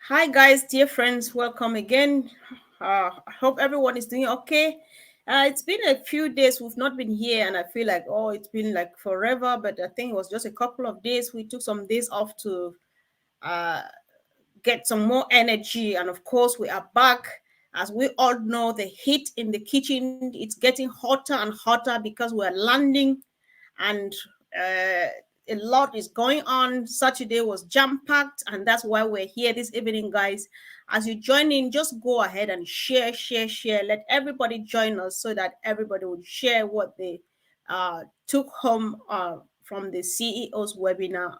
Hi, guys, dear friends, welcome again. I hope everyone is doing okay. It's been a few days we've not been here, and I feel like, oh, it's been like forever, but I think it was just a couple of days. We took some days off to uh, get some more energy, and of course, we are back. As we all know, the heat in the kitchen, it's getting hotter and hotter because we're landing and a lot is going on. Saturday was jam packed, and that's why we're here this evening, guys. As you join in, just go ahead and share. Let everybody join us so that everybody would share what they took home from the CEO's webinar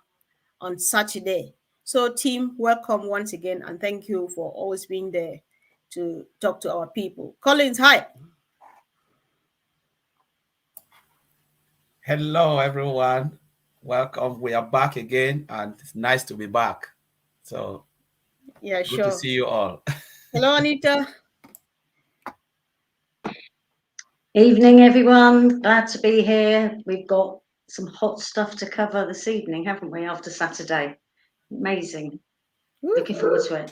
on Saturday. So, team, welcome once again, and thank you for always being there to talk to our people. Collins, hi. Hello, everyone. Welcome. We are back again, and it's nice to be back. So Yeah, good to sure. see you all. Hello, Anita. Evening, everyone. Glad to be here. We've got some hot stuff to cover this evening, haven't we, after Saturday? Amazing. Looking forward to it.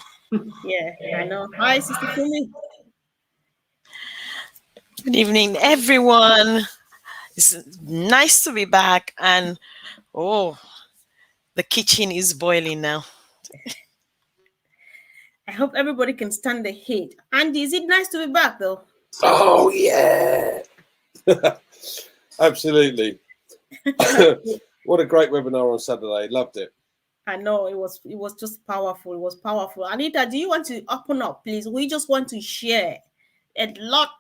Yeah, I know. Hi, Sister Fumi. Good evening, everyone. It's nice to be back, and oh, the kitchen is boiling now. I hope everybody can stand the heat. Andy, is it nice to be back though? Oh yeah, absolutely. What a great webinar on Saturday. Loved it. I know it was just powerful. It was powerful. Anita, do you want to open up, please? We just want to share. A lot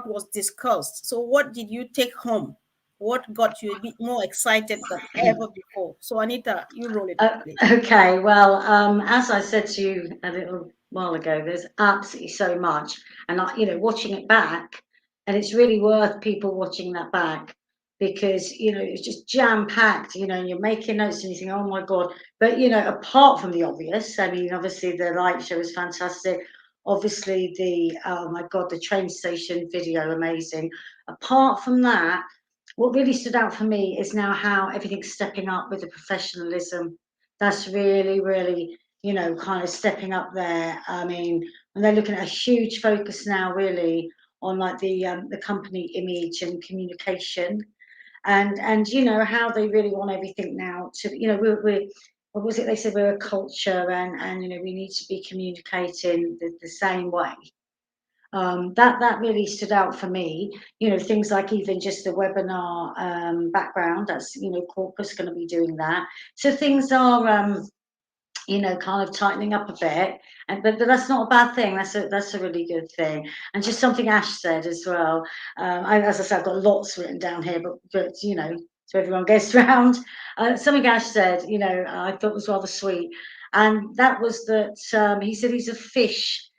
was discussed. So what did you take home? What got you a bit more excited than ever before? So Anita, you roll it out, please. Okay, well, as I said to you a little while ago, there's absolutely so much. And, watching it back, and it's really worth people watching that back because, it's just jam-packed, and you're making notes and you think, oh, my God. But, apart from the obvious, I mean, obviously the light show is fantastic. Obviously oh, my God, the train station video, amazing. Apart from that, what really stood out for me is now how everything's stepping up with the professionalism. That's really, really, kind of stepping up there. I mean, and they're looking at a huge focus now, really, on like the company image and communication, and how they really want everything now to, we're what was it they said, we're a culture, and we need to be communicating the same way. That really stood out for me. Things like even just the webinar background. That's Corpus going to be doing that. So things are kind of tightening up a bit, but that's not a bad thing. That's a really good thing. And just something Ash said as well. As I said, I've got lots written down here, but so everyone gets round. Something Ash said, I thought was rather sweet, and that was that he said he's a fish.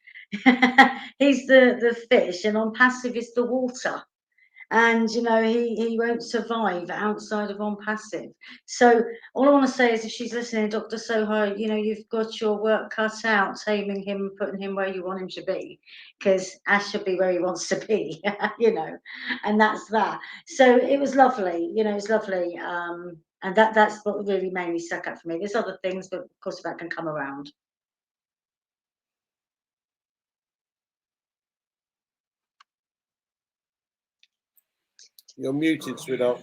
He's the fish, and Onpassive is the water. And he won't survive outside of Onpassive. So all I want to say is, if she's listening, Dr. Soho, you've got your work cut out, taming him, putting him where you want him to be, because Ash should be where he wants to be, and that's that. So it was lovely, it was lovely. And that's what really made me stuck up for me. There's other things, but of course that can come around. You're muted, sweetheart.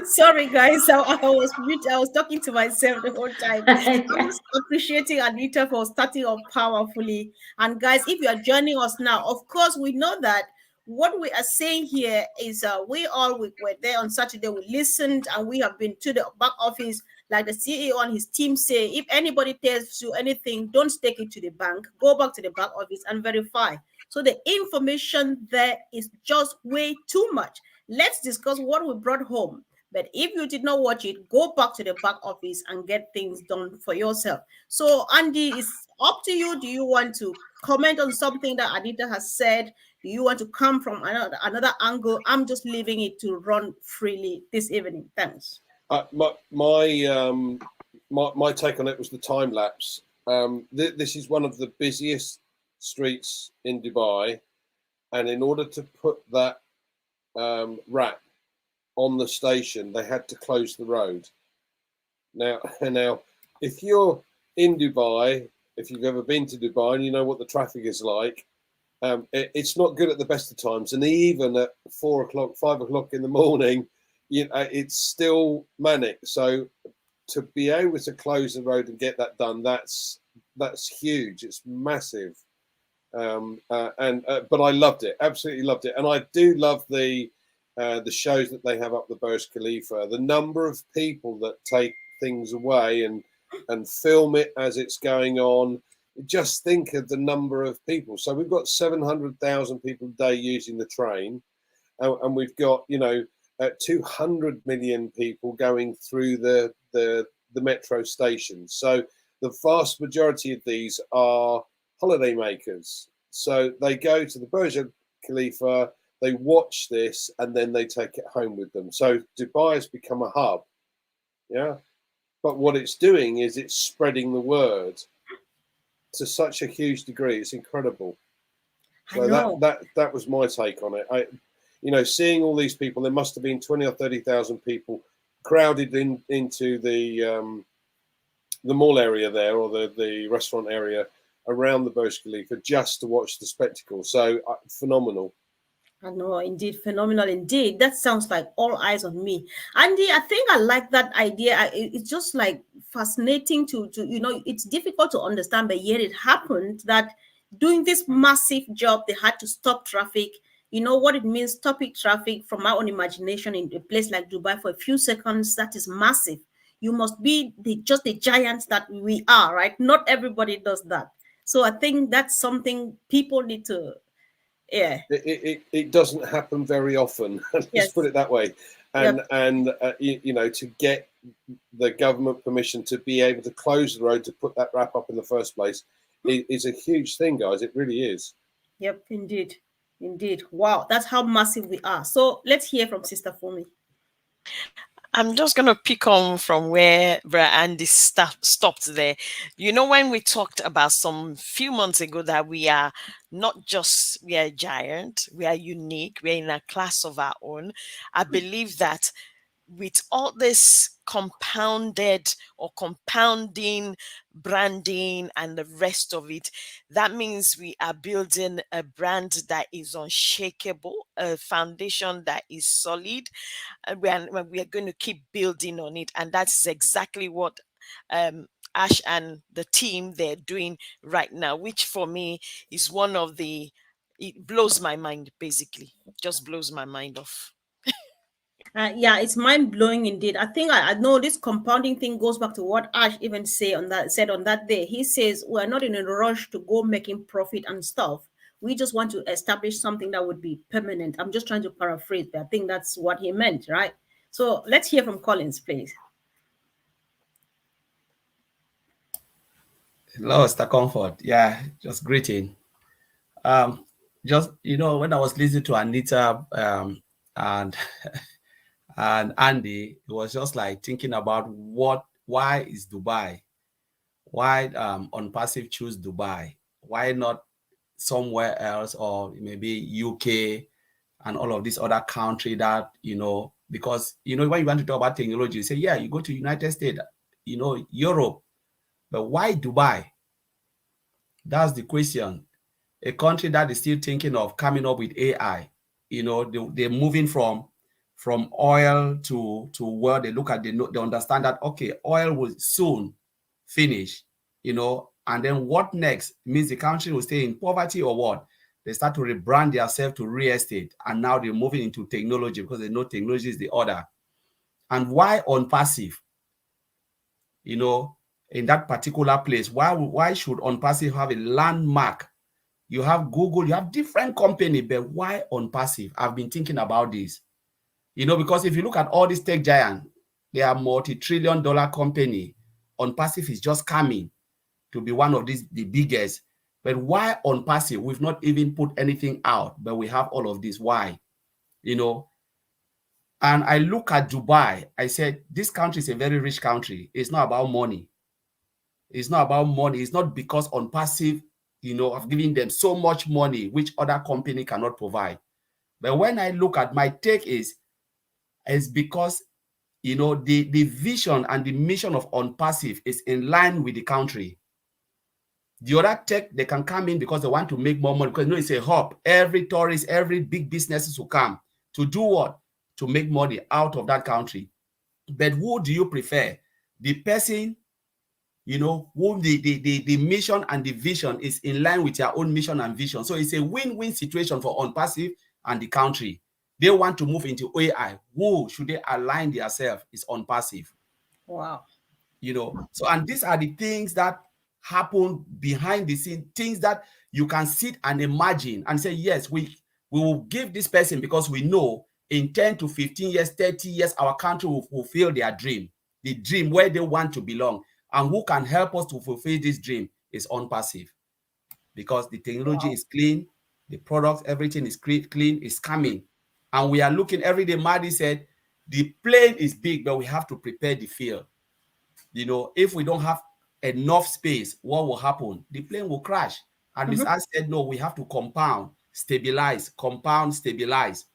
Sorry, guys. I was mute. I was talking to myself the whole time. I'm just appreciating Anita for starting off powerfully. And guys, if you are joining us now, of course, we know that what we are saying here is we were there on Saturday. We listened and we have been to the back office. Like the CEO and his team say, if anybody tells you anything, don't take it to the bank. Go back to the back office and verify. So the information there is just way too much. Let's discuss what we brought home. But if you did not watch it, go back to the back office and get things done for yourself. So, Andy, it's up to you. Do you want to comment on something that Anita has said? Do you want to come from another angle? I'm just leaving it to run freely this evening. Thanks. My take on it was the time lapse. This is one of the busiest streets in Dubai, and in order to put that wrap on the station, they had to close the road. Now, if you're in Dubai, if you've ever been to Dubai and you know what the traffic is like, it's not good at the best of times, and even at 4 o'clock, 5 o'clock in the morning, it's still manic. So to be able to close the road and get that done, that's huge. It's massive. But I loved it, absolutely loved it, and I do love the shows that they have up the Burj Khalifa. The number of people that take things away and film it as it's going on. Just think of the number of people. So we've got 700,000 people a day using the train, and we've got 200 million people going through the metro stations. So the vast majority of these are holiday makers. So they go to the Burj Khalifa, they watch this, and then they take it home with them. So Dubai has become a hub, yeah. But what it's doing is it's spreading the word to such a huge degree. It's incredible. So that was my take on it. Seeing all these people, there must have been 20 or 30,000 people crowded into the mall area there, or the restaurant area around the Burj Khalifa, just to watch the spectacle. So phenomenal. I know, indeed, phenomenal indeed. That sounds like all eyes on me. Andy, I think I like that idea. It's just like fascinating to it's difficult to understand, but yet it happened that doing this massive job, they had to stop traffic. You know what it means, stopping traffic, from my own imagination, in a place like Dubai for a few seconds, that is massive. You must be just the giants that we are, right? Not everybody does that. So I think that's something people need to, yeah. It doesn't happen very often. Let's Yes. put it that way. And to get the government permission to be able to close the road to put that wrap up in the first place is a huge thing, guys. It really is. Yep, indeed. Wow, that's how massive we are. So let's hear from Sister Fumi. I'm just going to pick on from where Andy stopped there. When we talked about some few months ago that we are not just, we are giant, we are unique, we are in a class of our own. I believe that with all this compounding branding and the rest of it, that means we are building a brand that is unshakable, a foundation that is solid, and we are going to keep building on it. And that's exactly what Ash and the team, they're doing right now, which for me is it blows my mind, basically. Just blows my mind off. Yeah, it's mind blowing indeed. I think I know this compounding thing goes back to what Ash even said on that day. He says we're not in a rush to go making profit and stuff. We just want to establish something that would be permanent. I'm just trying to paraphrase, but I think that's what he meant, right? So let's hear from Collins, please. Hello, Mr. Comfort. Yeah, just greeting. Just when I was listening to Anita and and Andy, it was just like thinking about why is Dubai? Why Onpassive choose Dubai? Why not somewhere else, or maybe UK and all of these other country that, because, when you want to talk about technology, you say, yeah, you go to United States, Europe, but why Dubai? That's the question. A country that is still thinking of coming up with AI, they're moving from oil to where they look at, they understand that, okay, oil will soon finish, and then what next? It means the country will stay in poverty, or what? They start to rebrand themselves to real estate, and now they're moving into technology because they know technology is the order. And why Onpassive? In that particular place, why should Onpassive have a landmark? You have Google, you have different company, but why Onpassive? I've been thinking about this, because if you look at all these tech giants, they are multi-trillion-dollar company. Onpassive is just coming to be one of the biggest. But why Onpassive? We've not even put anything out, but we have all of this. Why? And I look at Dubai, I said, this country is a very rich country. It's not about money. It's not about money. It's not because Onpassive, I've given them so much money, which other company cannot provide. But when I look at, my take is because you know, the vision and the mission of Onpassive is in line with the country. The other tech, they can come in because they want to make more money, because you know it's a hub. Every tourist, every big businesses will come to do what? To make money out of that country. But who do you prefer? The person, you know, whom the mission and the vision is in line with your own mission and vision. So it's a win-win situation for Onpassive and the country. They want to move into AI. Who should they align themselves is Onpassive. Wow. You know, so, and these are the things that happen behind the scene, things that you can sit and imagine and say, yes, we will give this person, because we know in 10 to 15 years, 30 years, our country will fulfill their dream, the dream where they want to belong. And who can help us to fulfill this dream is Onpassive, because the technology is clean, the products, everything is clean, is coming. And we are looking every day. Madi said, the plane is big, but we have to prepare the field. You know, if we don't have enough space, what will happen? The plane will crash. And Ms. Ash said, no, we have to compound, stabilize, compound, stabilize.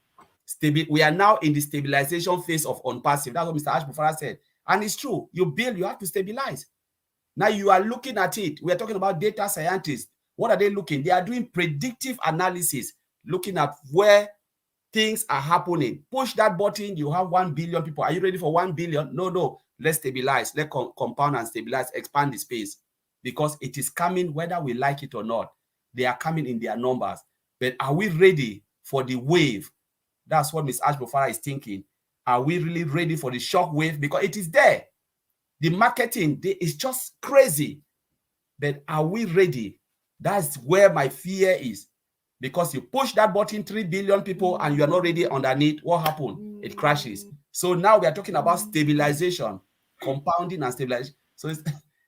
We are now in the stabilization phase of Onpassive. That's what Mr. Ash Mufareh said. And it's true. You build, you have to stabilize. Now you are looking at it. We are talking about data scientists. What are they looking? They are doing predictive analysis, looking at where things are happening. Push that button, you have 1 billion people. Are you ready for 1 billion? No. Let's stabilize. Let's compound and stabilize, expand the space, because it is coming whether we like it or not. They are coming in their numbers. But are we ready for the wave? That's what Ms. Ash Mufareh is thinking. Are we really ready for the shock wave? Because it is there. The marketing is just crazy. But are we ready? That's where my fear is. Because you push that button, 3 billion people, and you are not ready underneath, what happened? It crashes. So now we are talking about stabilization, compounding and stabilization. So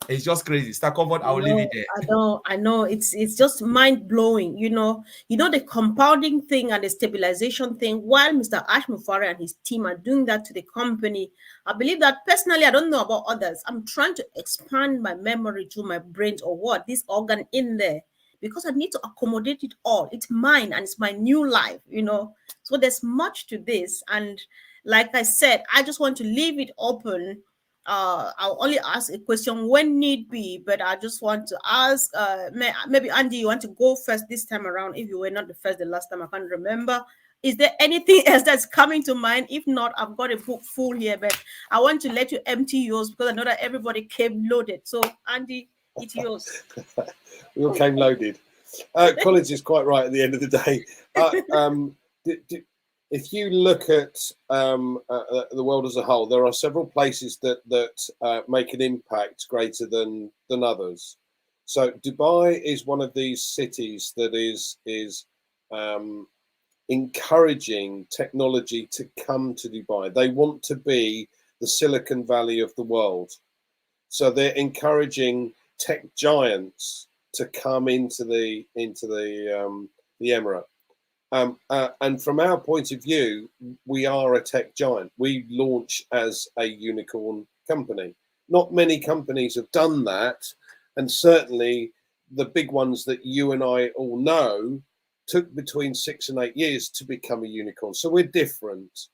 it's just crazy. Star Comfort, I will leave it there. I know. It's just mind blowing. You know the compounding thing and the stabilization thing. While Mr. Ash Mufareh and his team are doing that to the company, I believe that personally, I don't know about others. I'm trying to expand my memory to my brains or what this organ in there, because I need to accommodate it all. It's mine and it's my new life. So there's much to this, and like I said, I just want to leave it open. I'll only ask a question when need be, but I just want to ask, maybe Andy, you want to go first this time around? If you were not the first the last time, I can't remember. Is there anything else that's coming to mind? If not, I've got a book full here, but I want to let you empty yours because I know that everybody came loaded. So Andy, it's yours. We all came loaded. Collins is quite right at the end of the day. If you look at the world as a whole, there are several places that make an impact greater than others. So Dubai is one of these cities that is encouraging technology to come to Dubai. They want to be the Silicon Valley of the world. So they're encouraging tech giants to come into the emirate. And from our point of view, we are a tech giant. We launch as a unicorn company. Not many companies have done that, and certainly the big ones that you and I all know took between 6 and 8 years to become a unicorn. So we're different,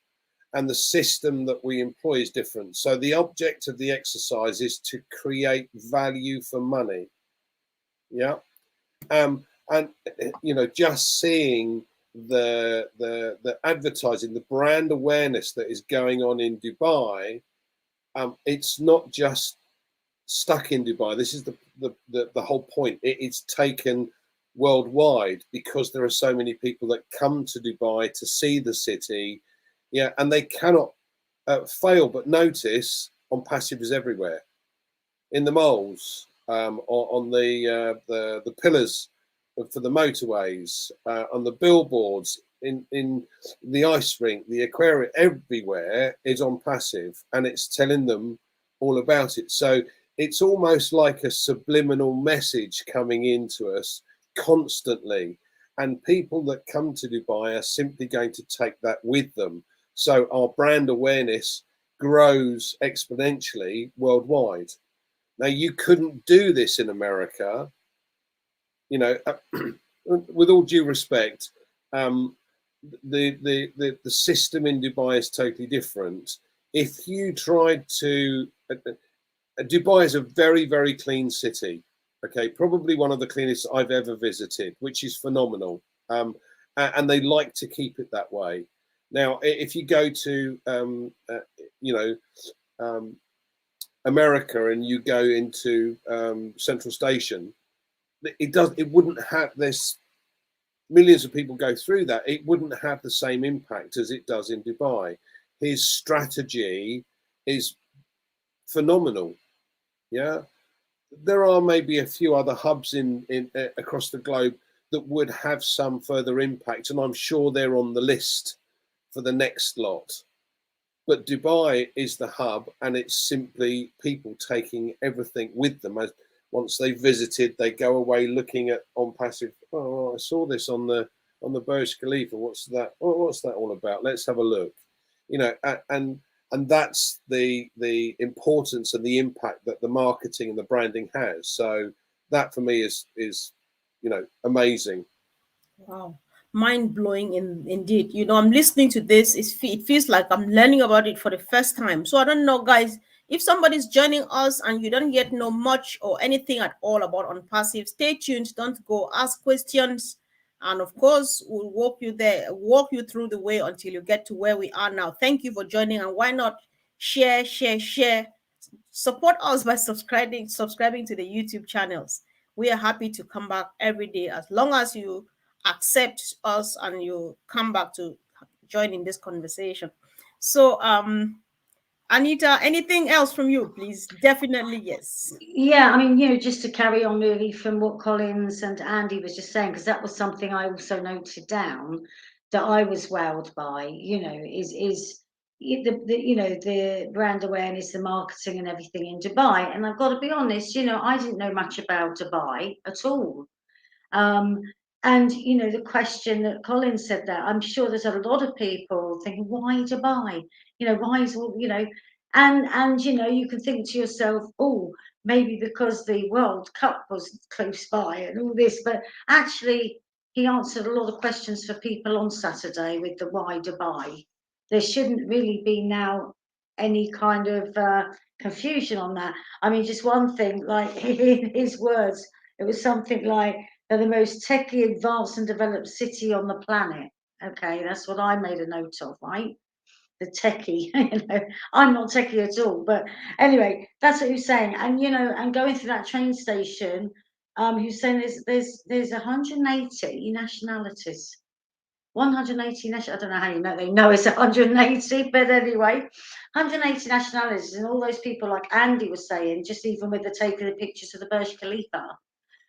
and the system that we employ is different. So the object of the exercise is to create value for money. Yeah, and just seeing the advertising, the brand awareness that is going on in Dubai, it's not just stuck in Dubai. This is the whole point. It's taken worldwide because there are so many people that come to Dubai to see the city, and they cannot fail but notice Onpassive is everywhere, in the malls, on the pillars for the motorways, on the billboards, in the ice rink, the aquarium, everywhere is Onpassive, and it's telling them all about it. So it's almost like a subliminal message coming into us constantly, and people that come to Dubai are simply going to take that with them. So our brand awareness grows exponentially worldwide. Now, you couldn't do this in America. With all due respect, the system in Dubai is totally different. if you tried to, Dubai is a very, very clean city. Okay, probably one of the cleanest I've ever visited, which is phenomenal. And they like to keep it that way. Now, if you go to, America and you go into Central Station, it wouldn't have this. Millions of people go through that. It wouldn't have the same impact as it does in Dubai. His strategy is phenomenal. Yeah, there are maybe a few other hubs in across the globe that would have some further impact, and I'm sure they're on the list for the next lot. But Dubai is the hub, and it's simply people taking everything with them. As once they've visited, they go away looking at Onpassive. Oh, I saw this on the Burj Khalifa. What's that? Oh, what's that all about? Let's have a look. You know, and that's the importance and the impact that the marketing and the branding has. So that for me is amazing. Wow, mind blowing indeed. I'm listening to this. It feels like I'm learning about it for the first time. So I don't know, guys. If somebody's joining us and you don't yet know much or anything at all about Onpassive, stay tuned. Don't go. Ask questions, and of course, we'll walk you through the way until you get to where we are now. Thank you for joining, and why not share, share, share? Support us by subscribing to the YouTube channels. We are happy to come back every day as long as you accept us and you come back to join in this conversation. So Anita, anything else from you, please? Definitely yes. Yeah, I mean, just to carry on really from what Collins and Andy was just saying, because that was something I also noted down that I was wowed by, is the brand awareness, the marketing and everything in Dubai. And I've got to be honest, I didn't know much about Dubai at all. And the question that Colin said there, I'm sure there's a lot of people thinking, why Dubai? Why is all, and you can think to yourself, oh, maybe because the World Cup was close by and all this, but actually he answered a lot of questions for people on Saturday with the why Dubai. There shouldn't really be now any kind of confusion on that. I mean, just one thing, like in his words, it was something like, they're the most techie, advanced and developed city on the planet. Okay, that's what I made a note of, right? The techie, I'm not techie at all, but anyway, that's what he was saying. And and going through that train station, he was saying there's 180 nationalities. 180 I don't know how they know it's 180, but anyway, 180 nationalities, and all those people, like Andy was saying, just even with the taking the pictures of the Burj Khalifa.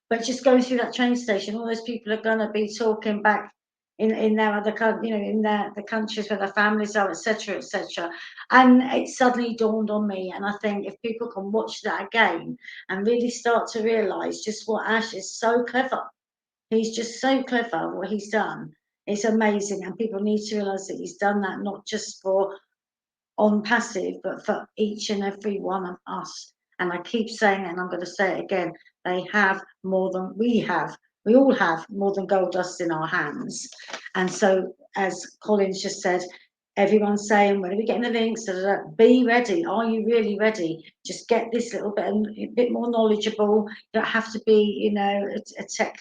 But just going through that train station, all those people are going to be talking back in their other in the countries where their families are, etc., etc. And it suddenly dawned on me, and I think if people can watch that again and really start to realise just what Ash is so clever, he's just so clever what he's done. It's amazing, and people need to realise that he's done that not just for Onpassive, but for each and every one of us. And I keep saying it, and I'm going to say it again, they have more than we have. We all have more than gold dust in our hands. And so, as Collins just said, everyone's saying, when are we getting the links? Be ready. Are you really ready? Just get this little bit, a bit more knowledgeable. You don't have to be, a tech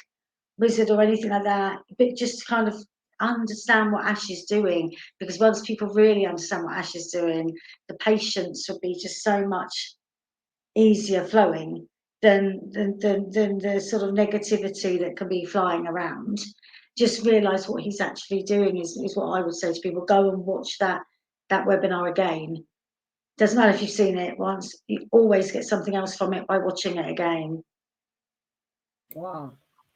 wizard or anything like that, but just kind of understand what Ash is doing, because once people really understand what Ash is doing, the patience will be just so much easier flowing than the sort of negativity that can be flying around. Just realise what he's actually doing is what I would say to people. Go and watch that webinar again. Doesn't matter if you've seen it once, you always get something else from it by watching it again. Wow.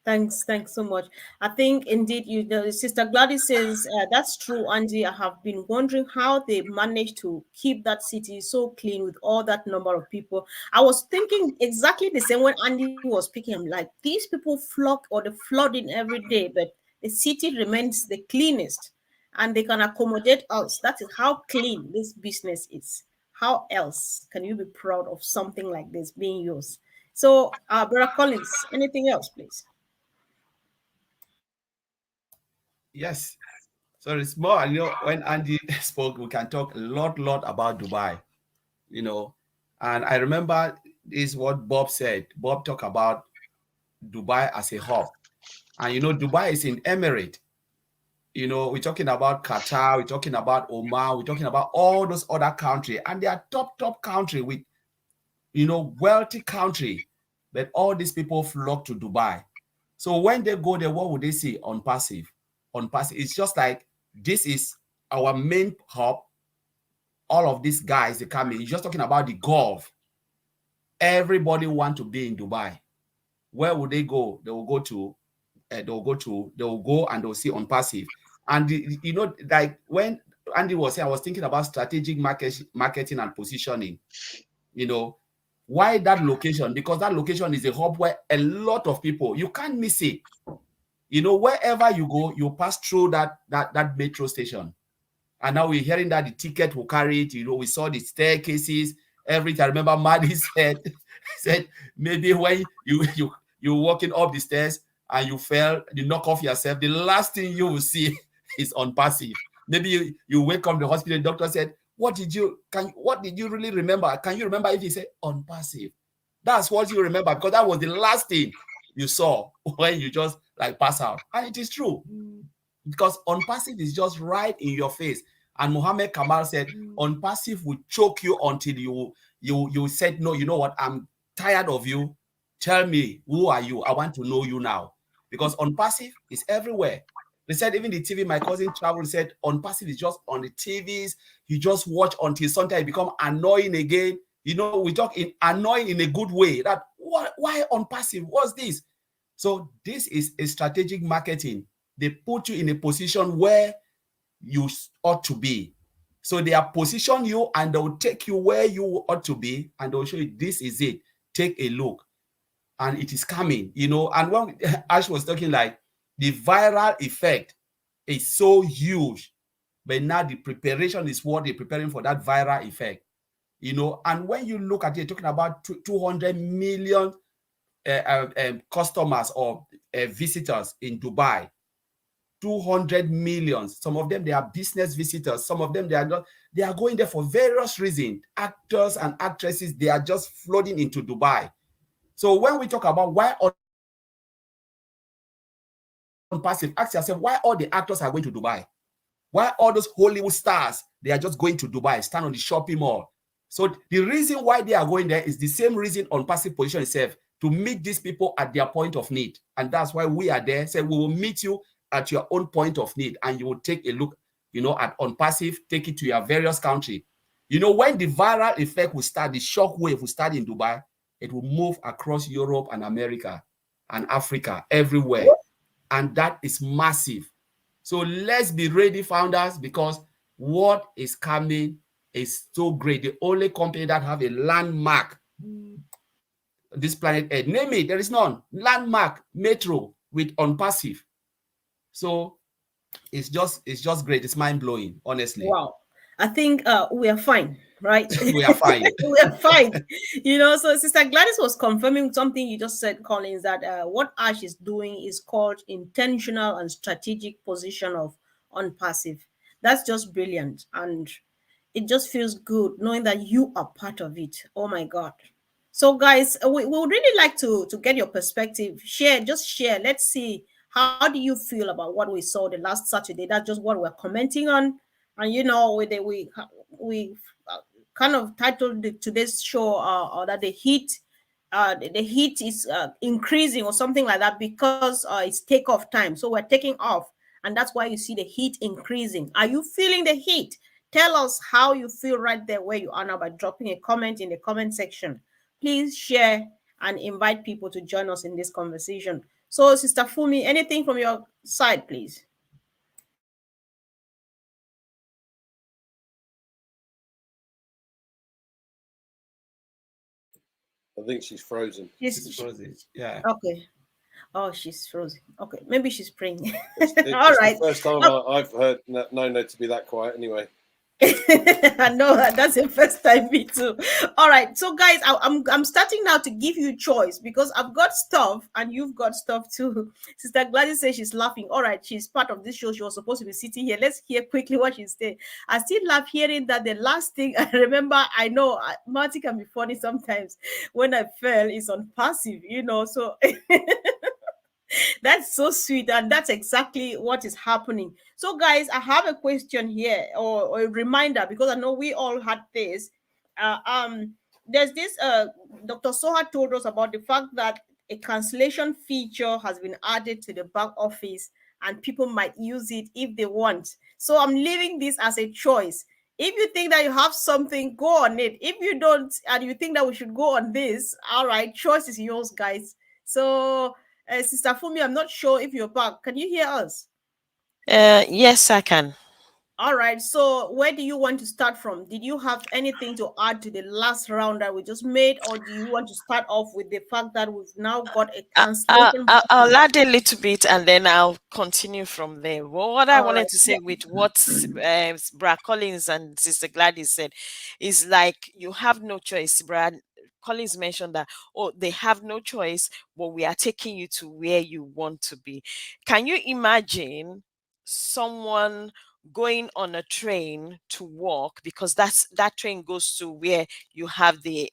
Thanks so much. I think indeed, Sister Gladys says that's true, Angie. I have been wondering how they managed to keep that city so clean with all that number of people. I was thinking exactly the same when Andy was speaking. I'm like, these people flock or they flood in every day, but the city remains the cleanest, and they can accommodate us. That is how clean this business is. How else can you be proud of something like this being yours? So, Brother Collins, anything else, please? Yes. So it's more, when Andy spoke, we can talk a lot about Dubai, And I remember this is what Bob said. Bob talked about Dubai as a hub. And Dubai is in Emirate. We're talking about Qatar, we're talking about Oman, we're talking about all those other countries, and they are top country with, wealthy country. But all these people flock to Dubai. So when they go there, what would they see? Onpassive. Onpassive. It's just like, this is our main hub. All of these guys, they come in. You're just talking about the Gulf. Everybody want to be in Dubai. Where would they go? They will go and they'll see Onpassive. And like when Andy was saying, I was thinking about strategic marketing and positioning. Why that location? Because that location is a hub where a lot of people, you can't miss it. Wherever you go, you pass through that metro station. And now we're hearing that the ticket will carry it. We saw the staircases. Everything. I remember Maddie said maybe when you're walking up the stairs and you fell, you knock off yourself, the last thing you will see is Onpassive. Maybe you wake up in the hospital, the doctor said, what did you really remember? Can you remember if you say Onpassive? That's what you remember, because that was the last thing you saw when you just like pass out. And it is true. Because Onpassive is just right in your face. And Mohammed Kamal said, Onpassive will choke you until you said, no, you know what? I'm tired of you. Tell me, who are you? I want to know you now. Because Onpassive is everywhere. They said even the TV, my cousin traveled, said Onpassive is just on the TVs. You just watch until sometimes it become annoying again. We talk in annoying in a good way. That why Onpassive? What's this? So this is a strategic marketing. They put you in a position where you ought to be. So they are position you and they'll take you where you ought to be, and they'll show you this is it. Take a look. And it is coming, And when Ash was talking, like, the viral effect is so huge, but now the preparation is what they're preparing for that viral effect, And when you look at it, talking about 200 million customers or visitors in Dubai, 200 million. Some of them, they are business visitors. Some of them, they are not. They are going there for various reasons. Actors and actresses, they are just flooding into Dubai. So when we talk about why Onpassive, ask yourself, why all the actors are going to Dubai? Why all those Hollywood stars, they are just going to Dubai, stand on the shopping mall? So the reason why they are going there is the same reason Onpassive position itself, to meet these people at their point of need. And that's why we are there. Say, we will meet you at your own point of need, and you will take a look, at Onpassive, take it to your various country. When the viral effect will start, the shock wave will start in Dubai, it will move across Europe and America and Africa, everywhere. And that is massive. So let's be ready, founders, because what is coming is so great. The only company that have a landmark this planet Earth, name it, there is none. Landmark metro with Onpassive. So it's just great. It's mind-blowing, honestly. Wow. I think we are fine, right? We are fine. We are fine. So Sister Gladys was confirming something you just said, Collins, that what Ash is doing is called intentional and strategic position of Onpassive. That's just brilliant. And it just feels good knowing that you are part of it. Oh my God. So guys, we would really like to get your perspective. Share. Let's see, how do you feel about what we saw the last Saturday? That's just what we're commenting on. And we kind of titled today's show that the heat is increasing or something like that, because it's takeoff time. So we're taking off, and that's why you see the heat increasing. Are you feeling the heat? Tell us how you feel right there where you are now by dropping a comment in the comment section. Please share and invite people to join us in this conversation. So, Sister Fumi, anything from your side, please? I think she's frozen. She's frozen. Yeah. Okay. Oh, she's frozen. Okay, maybe she's praying. It's All right. the first time I've heard known her to be that quiet. Anyway. I know that's the first time me too. All right, so guys, I'm starting now to give you choice because I've got stuff and you've got stuff too. Sister Gladys says she's laughing. All right, she's part of this show. She was supposed to be sitting here. Let's hear quickly what she's saying. I still love hearing that. The last thing I remember, I know Marty can be funny sometimes. When I fell is on passive, So that's so sweet, and that's exactly what is happening. So, guys, I have a question here, or a reminder, because I know we all had this. Uh, um, there's this. Dr. Soha told us about the fact that a cancellation feature has been added to the back office, and people might use it if they want. So, I'm leaving this as a choice. If you think that you have something, go on it. If you don't, and you think that we should go on this, all right, choice is yours, guys. So, Sister Fumi, I'm not sure if you're back. Can you hear us? Yes, I can. All right. So, where do you want to start from? Did you have anything to add to the last round that we just made, or do you want to start off with the fact that we've now got a cancellation I'll button? add a little bit and then I'll continue from there. Well, what I All wanted right. to say with what Brad Collins and Sister Gladys said is like you have no choice. Brad Collins mentioned that, oh, they have no choice, but we are taking you to where you want to be. Can you imagine someone going on a train to walk, because that train goes to where you have the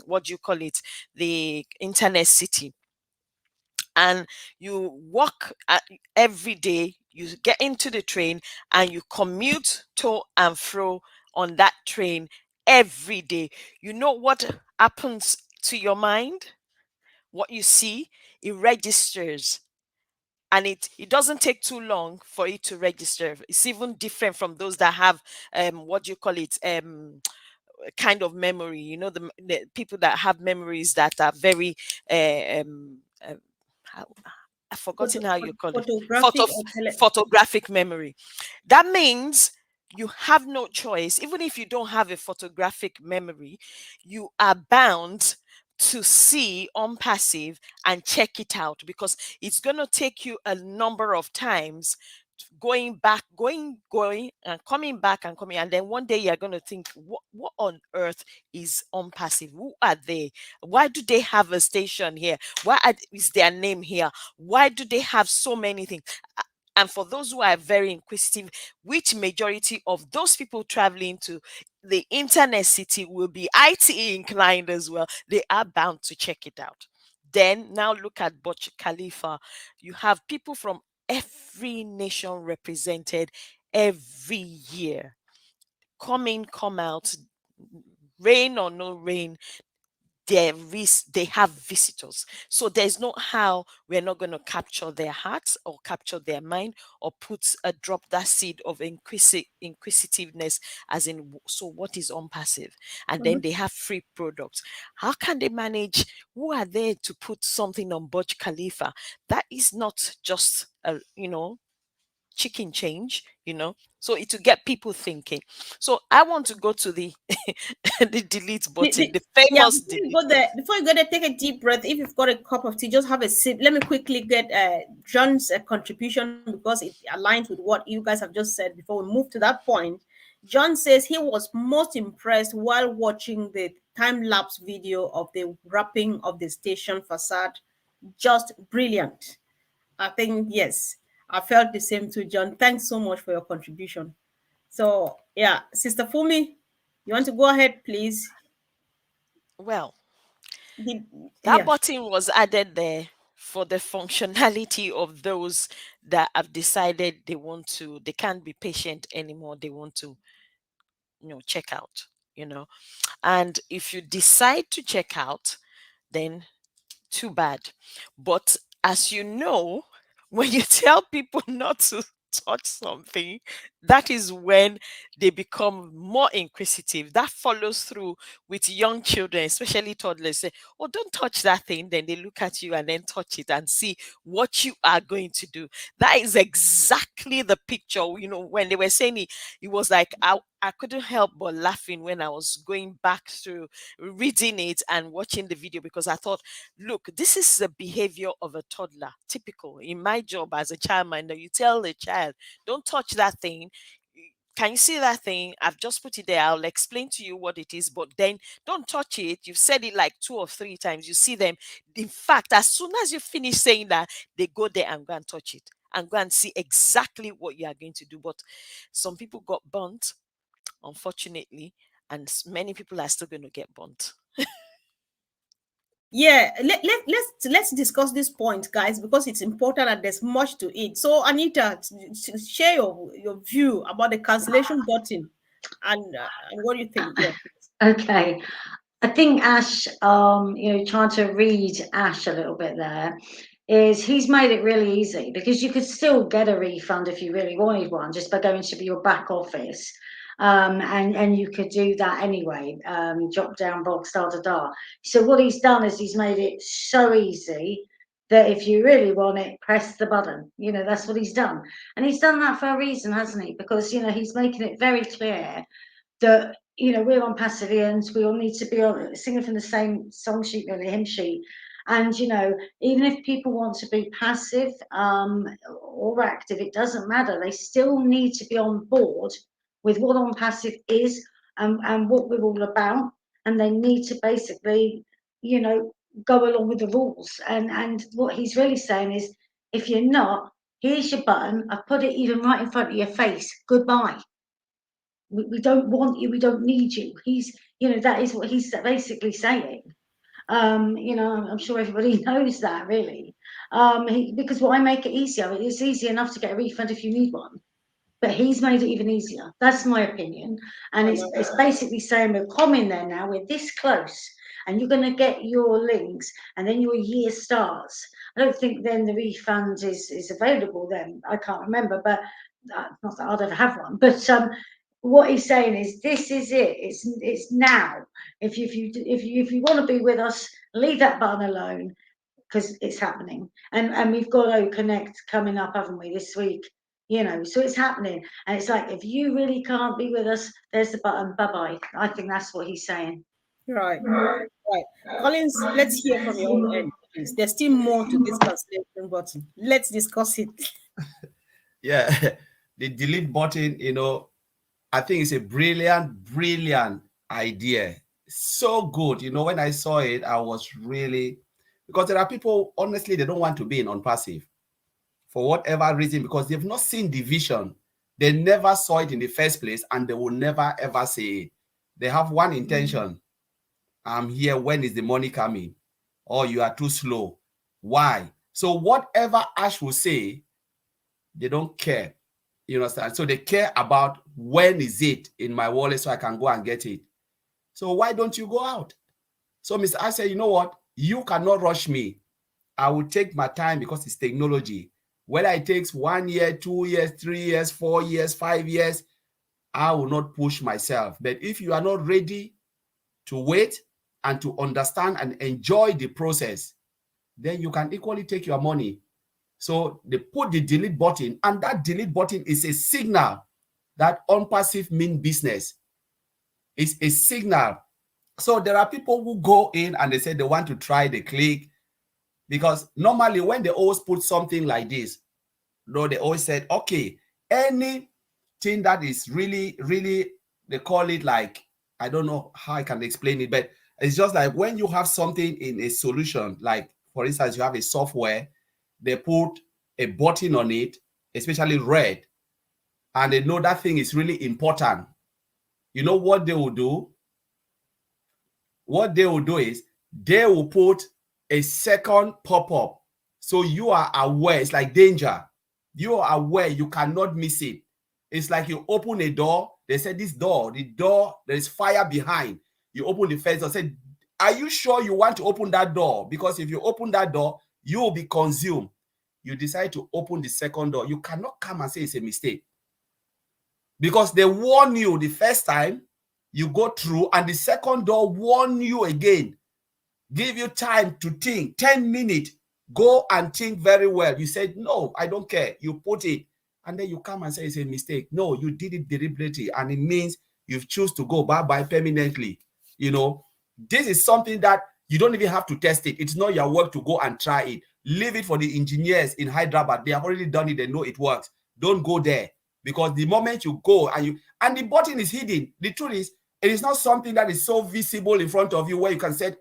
what do you call it, the internet city, and you walk every day, you get into the train and you commute to and fro on that train every day. You know what happens to your mind? What you see, it registers, and it doesn't take too long for it to register. It's even different from those that have what do you call it, kind of memory, the people that have memories that are very how, I've forgotten how you call it. Photographic or Photographic memory. That means you have no choice. Even if you don't have a photographic memory, you are bound to see on passive and check it out, because it's going to take you a number of times going back, going and coming back and coming, and then one day you're going to think, what on earth is on passive? Who are they? Why do they have a station here? Is their name here? Why do they have so many things? And for those who are very inquisitive, which majority of those people traveling to the internet city will be IT inclined as well, they are bound to check it out. Then now look at Burj Khalifa. You have people from every nation represented every year. Come in, come out, rain or no rain, they have visitors. So there's no how we're not going to capture their hearts or capture their mind or drop that seed of inquisitiveness, as in, so what is on passive? And then Mhm. they have free products. How can they manage? Who are there to put something on Burj Khalifa? That is not just a chicken change, so it to get people thinking. So I want to go to the the delete button, the Yeah, famous before you delete go there, button. take a deep breath. If you've got a cup of tea, just have a sip. Let me quickly get John's contribution, because it aligns with what you guys have just said before we move to that point. John says he was most impressed while watching the time lapse video of the wrapping of the station facade. Just brilliant. I think, yes, I felt the same too, John. Thanks so much for your contribution. So, yeah, Sister Fumi, you want to go ahead, please? Well, Did, that yeah. button was added there for the functionality of those that have decided they can't be patient anymore. They want to, check out, and if you decide to check out, then too bad. But as you know, when you tell people not to touch something, that is when they become more inquisitive. That follows through with young children, especially toddlers. Say, oh, don't touch that thing. Then they look at you and then touch it and see what you are going to do. That is exactly the picture. When they were saying it was like I couldn't help but laughing when I was going back through reading it and watching the video, because I thought, look, this is the behavior of a toddler. Typical. In my job as a childminder, you tell the child, don't touch that thing. Can you see that thing? I've just put it there. I'll explain to you what it is, but then don't touch it. You've said it like 2 or 3 times. You see them. In fact, as soon as you finish saying that, they go there and go and touch it and go and see exactly what you are going to do. But some people got burnt, unfortunately, and many people are still going to get burnt. Yeah, let's discuss this point, guys, because it's important and there's much to it. So, Anita, share your view about the cancellation button and what do you think? Yeah. Okay. I think Ash, trying to read Ash a little bit there, is he's made it really easy, because you could still get a refund if you really wanted one just by going to your back office. And you could do that anyway, drop down box, da da da. So what he's done is he's made it so easy that if you really want it, press the button. That's what he's done. And he's done that for a reason, hasn't he? Because, he's making it very clear that, we're Onpassive, we all need to be singing from the same song sheet, really, hymn sheet. And, even if people want to be passive or active, it doesn't matter. They still need to be on board with what Onpassive is and what we're all about. And they need to basically, go along with the rules. And what he's really saying is, if you're not, here's your button. I've put it even right in front of your face. Goodbye. We don't want you. We don't need you. That is what he's basically saying. I'm sure everybody knows that, really. Because why make it easier? It's easy enough to get a refund if you need one. But he's made it even easier. That's my opinion. And it's basically saying we're coming there now. We're this close. And you're going to get your links. And then your year starts. I don't think then the refund is available then. I can't remember. But not that I'd ever have one. But what he's saying is, this is it. It's now. If you want to be with us, leave that button alone, because it's happening. And we've got O Connect coming up, haven't we, this week? So it's happening. And it's like, if you really can't be with us, there's the button. Bye bye. I think that's what he's saying. Right. Collins, let's hear from your own end, please. There's still more to this cancellation button. Let's discuss it. Yeah, the delete button, I think it's a brilliant idea. So good. When I saw it, I was really, because there are people, honestly, they don't want to be in Onpassive for whatever reason, because they've not seen the vision. They never saw it in the first place, and they will never, ever say it. They have one intention. I'm here. When is the money coming? Oh, you are too slow. Why? So whatever Ash will say, they don't care. You understand? So they care about when is it in my wallet so I can go and get it. So why don't you go out? So Mr. Ash said, you know what? You cannot rush me. I will take my time, because it's technology. Whether it takes 1 year, 2 years, 3 years, 4 years, 5 years, I will not push myself. But if you are not ready to wait and to understand and enjoy the process, then you can equally take your money. So they put the delete button, and that delete button is a signal that Onpassive mean business. It's a signal. So there are people who go in and they say they want to try the click, because normally when they always put something like this, they always said, okay, anything that is really, they call it like, I don't know how I can explain it, but it's just like when you have something in a solution, like for instance, you have a software, they put a button on it, especially red, and they know that thing is really important. You know what they will do? What they will do is they will put a second pop-up. So you are aware. It's like danger. You are aware. You cannot miss it. It's like you open a door. They said the door, there is fire behind. You open the first door. Say, are you sure you want to open that door? Because if you open that door, you will be consumed. You decide to open the second door. You cannot come and say it's a mistake, because they warn you the first time you go through, and the second door warn you again. Give you time to think, 10 minutes. Go and think very well. You said, no, I don't care. You put it, and then you come and say it's a mistake. No, you did it deliberately, and it means you've chosen to go bye-bye permanently. This is something that you don't even have to test it. It's not your work to go and try it. Leave it for the engineers in Hyderabad. They have already done it. They know it works. Don't go there. because the moment you go and the button is hidden, the truth is, it is not something that is so visible in front of you where you can say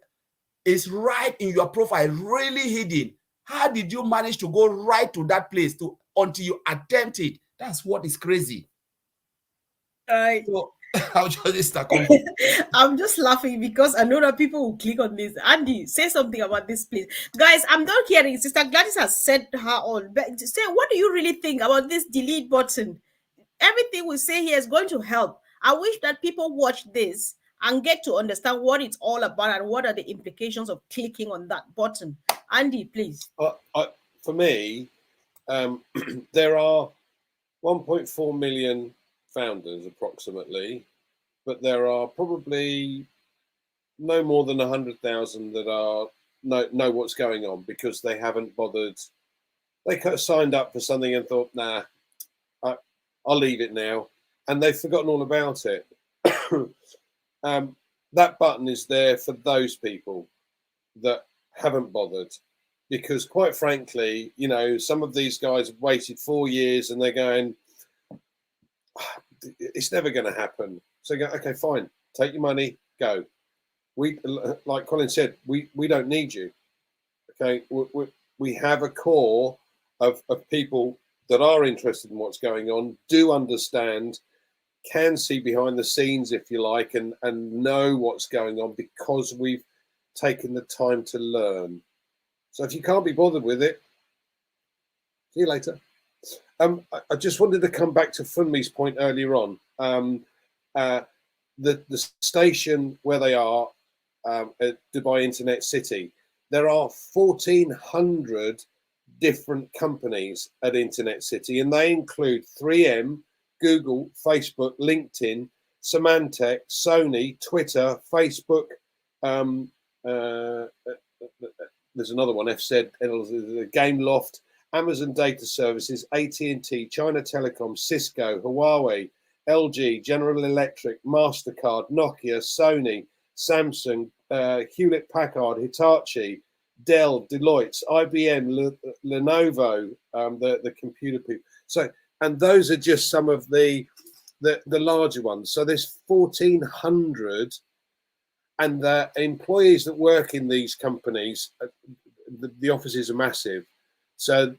it's right in your profile, really hidden. How did you manage to go right to that place until you attempt it? That's what is crazy. So I'll just start. I'm just laughing because I know that people will click on this. Andy, say something about this, please. Guys, I'm not hearing. Sister Gladys has said her all. But say, what do you really think about this delete button? Everything we say here is going to help. I wish that people watch this and get to understand what it's all about and what are the implications of clicking on that button. Andy, please. For me, there are 1.4 million founders approximately, but there are probably no more than 100,000 that are know what's going on because they haven't bothered. They could have signed up for something and thought, nah, I'll leave it now, and they've forgotten all about it. That button is there for those people that haven't bothered, because quite frankly, you know, some of these guys have waited 4 years and they're going, it's never going to happen. So go, okay, fine, take your money, go. We, like Colin said, we don't need you. Okay, we have a core of people that are interested in what's going on, do understand, can see behind the scenes, if you like, and know what's going on because we've taken the time to learn. So if you can't be bothered with it, see you later. I just wanted to come back to Funmi's point earlier on. The station where they are at Dubai Internet City, there are 1,400 different companies at Internet City, and they include 3M, Google, Facebook, LinkedIn, Symantec, Sony, Twitter, Facebook. There's another one, FZ, Gameloft, Amazon Data Services, AT&T, China Telecom, Cisco, Huawei, LG, General Electric, MasterCard, Nokia, Sony, Samsung, Hewlett Packard, Hitachi, Dell, Deloitte, IBM, Lenovo, the computer people. So, and those are just some of the larger ones. So there's 1,400, and the employees that work in these companies, the offices are massive. So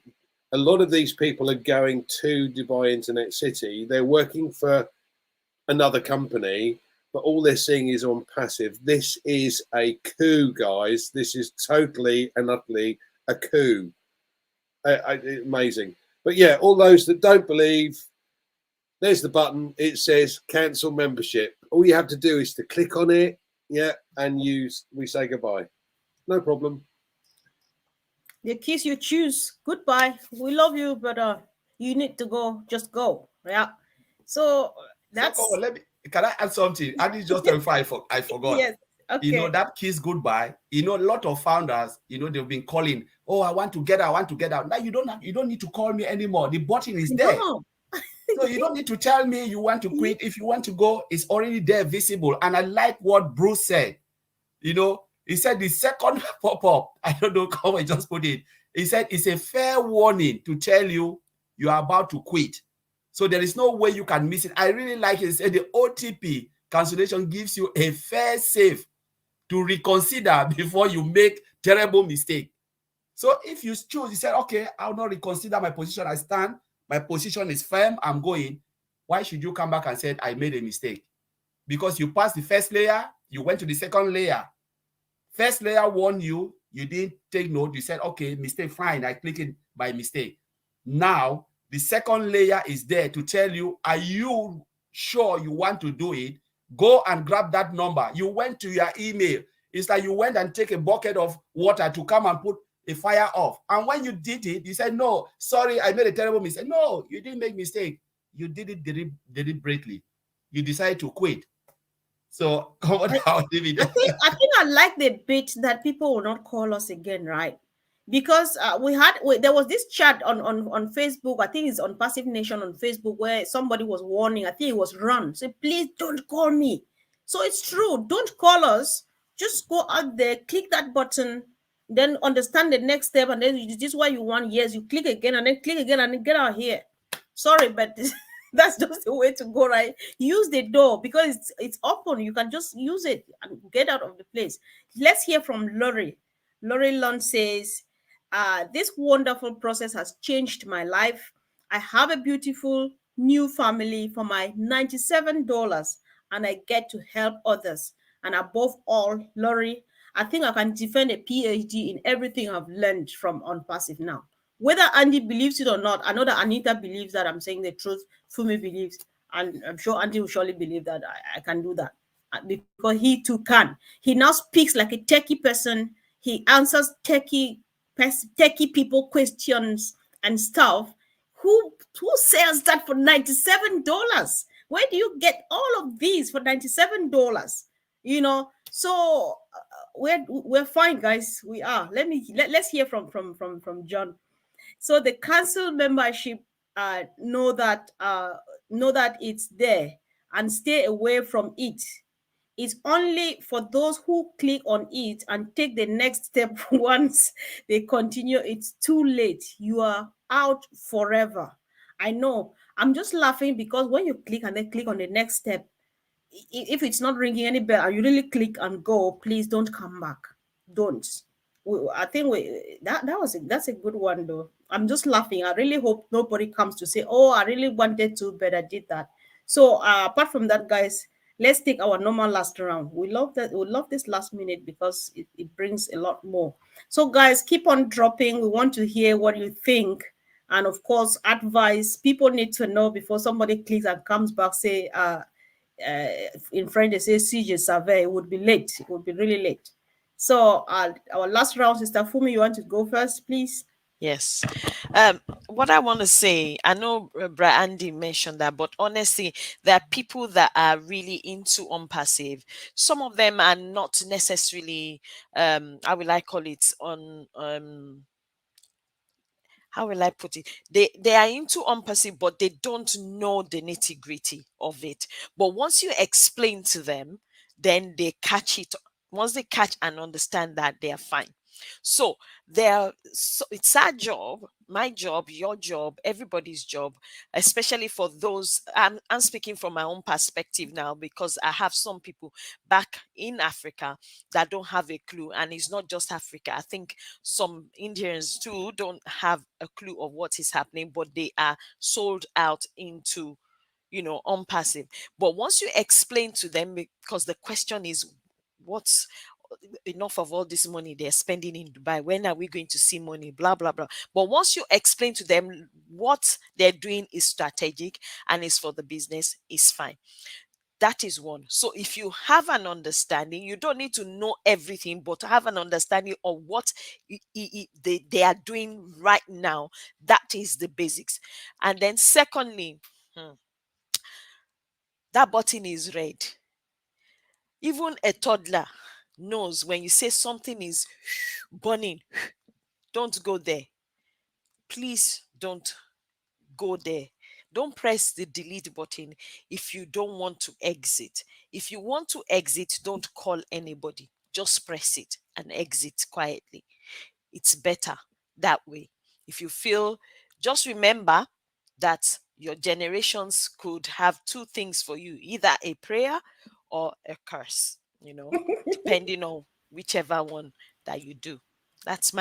a lot of these people are going to Dubai Internet City. They're working for another company, but all they're seeing is Onpassive. This is a coup, guys. This is totally and utterly a coup. Amazing. But yeah, all those that don't believe, there's the button. It says cancel membership. All you have to do is to click on it, yeah, and we say goodbye. No problem. The kiss you choose. Goodbye. We love you, but you need to go. Just go. Yeah. So that's. So, can I add something? I need just I forgot. Yes. Okay. You know, that kiss goodbye. You know, a lot of founders, you know, they've been calling. Oh, I want to get out. I want to get out. Now you don't need to call me anymore. The button is there. No. So you don't need to tell me you want to quit. If you want to go, it's already there, visible. And I like what Bruce said. You know, he said the second pop-up, I don't know how I just put it. He said it's a fair warning to tell you you are about to quit. So there is no way you can miss it. I really like it. He said the OTP cancellation gives you a fair safe to reconsider before you make terrible mistake. So if you choose, you said, okay, I'll not reconsider my position. I stand. My position is firm. I'm going. Why should you come back and say I made a mistake? Because you passed the first layer, you went to the second layer. First layer warned you, you didn't take note. You said, okay, mistake, fine. I clicked it by mistake. Now, the second layer is there to tell you, are you sure you want to do it? Go and grab that number. You went to your email. It's like you went and take a bucket of water to come and put a fire off. And when you did it, you said, no, sorry, I made a terrible mistake. No, you didn't make mistake. You did it deliberately. You decided to quit. So I think I like the bit that people will not call us again, right? Because there was this chat on Facebook. I think it's on Passive Nation on Facebook where somebody was warning. I think it was Ron. Say, please don't call me. So it's true. Don't call us. Just go out there, click that button, then understand the next step, and then this is what you want. Yes, you click again and then click again and then get out here. Sorry, but That's just the way to go, right? Use the door because it's open. You can just use it and get out of the place. Let's hear from Lori. Lori Lund says, this wonderful process has changed my life. I have a beautiful new family for my $97 and I get to help others. And above all, Lori, I think I can defend a PhD in everything I've learned from Onpassive now. Whether Andy believes it or not, I know that Anita believes that I'm saying the truth. Fumi believes, and I'm sure Andy will surely believe that I can do that because he too can. He now speaks like a techie person. He answers techie people questions and stuff. Who sells that for $97? Where do you get all of these for $97? So we're fine, guys. We are. Let's hear from John. So the council membership know that it's there and stay away from it. It's only for those who click on it and take the next step. Once they continue, it's too late. You are out forever. I know. I'm just laughing because when you click and then click on the next step, if it's not ringing any bell and you really click and go, please don't come back. Don't. I think that's a good one though. I'm just laughing. I really hope nobody comes to say, "Oh, I really wanted to, but I did that." So apart from that, guys, let's take our normal last round. We love that. We love this last minute because it brings a lot more. So guys, keep on dropping. We want to hear what you think. And of course, advice. People need to know before somebody clicks and comes back, say, in French, they say, si je savais, it would be late. It would be really late. So our last round, Sister Fumi, you want to go first, please? Yes. What I want to say, I know Brad Andy mentioned that, but honestly, there are people that are really into Onpassive. Some of them are not necessarily, how will I call it, on how will I put it? They are into Onpassive, but they don't know the nitty gritty of it. But once you explain to them, then they catch it. Once they catch and understand that, they are fine. So it's our job, my job, your job, everybody's job, especially for those. I'm speaking from my own perspective now because I have some people back in Africa that don't have a clue, and it's not just Africa. I think some Indians too don't have a clue of what is happening, but they are sold out into Onpassive. But once you explain to them, because the question is, what's enough of all this money they're spending in Dubai? When are we going to see money? Blah blah blah. But once you explain to them what they're doing is strategic and is for the business, is fine. That is one. So if you have an understanding, you don't need to know everything, but have an understanding of what they are doing right now. That is the basics. And then secondly, that button is red. Even a toddler knows when you say something is burning, don't go there. Please don't go there. Don't press the delete button if you don't want to exit. If you want to exit, don't call anybody. Just press it and exit quietly. It's better that way. If you feel, just remember that your generations could have two things for you, either a prayer or a curse, depending on whichever one that you do. That's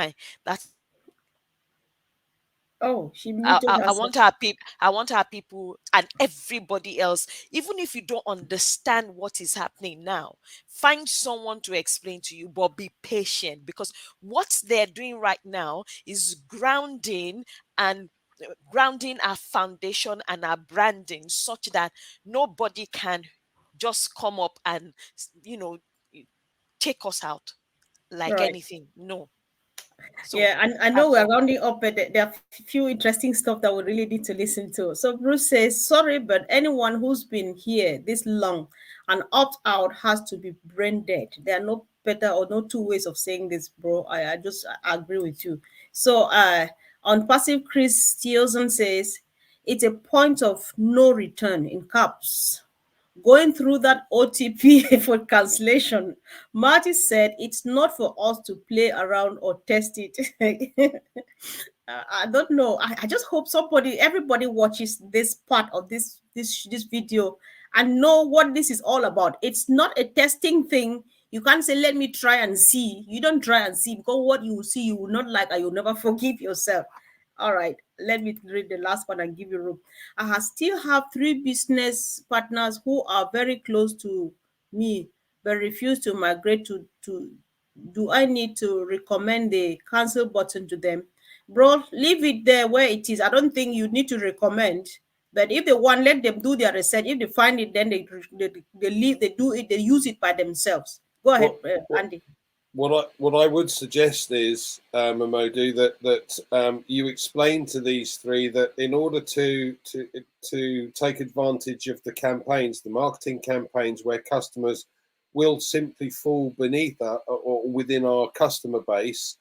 Oh, she I, muted I, I herself. want our people, I want our people and everybody else, even if you don't understand what is happening now, find someone to explain to you, but be patient, because what they're doing right now is and grounding our foundation and our branding such that nobody can just come up and you know take us out like Right. anything. No. So Yeah, and I know that's we're all. rounding up, but there are few interesting stuff that we really need to listen to. So Bruce says, sorry, but anyone who's been here this long and opt out has to be brain dead. There are no better or no two ways of saying this, bro. I agree with you. So on passive, Chris Steelson says, it's a point of no return in caps. Going through that OTP for cancellation, Marty said it's not for us to play around or test it. I don't know. I just hope everybody watches this part of this video and know what this is all about. It's not a testing thing. You can't say, let me try and see. You don't try and see, because what you will see, you will not like, and you'll never forgive yourself. All right, let me read the last one and give you room. I still have 3 business partners who are very close to me, but refuse to migrate to. Do I need to recommend the cancel button to them? Bro, leave it there where it is. I don't think you need to recommend. But if they want, let them do their research. If they find it, then they leave. They do it. They use it by themselves. Go ahead, Andy. What I would suggest is, Mamodu, that you explain to these 3 that in order to take advantage of the campaigns, the marketing campaigns, where customers will simply fall beneath or within our customer base,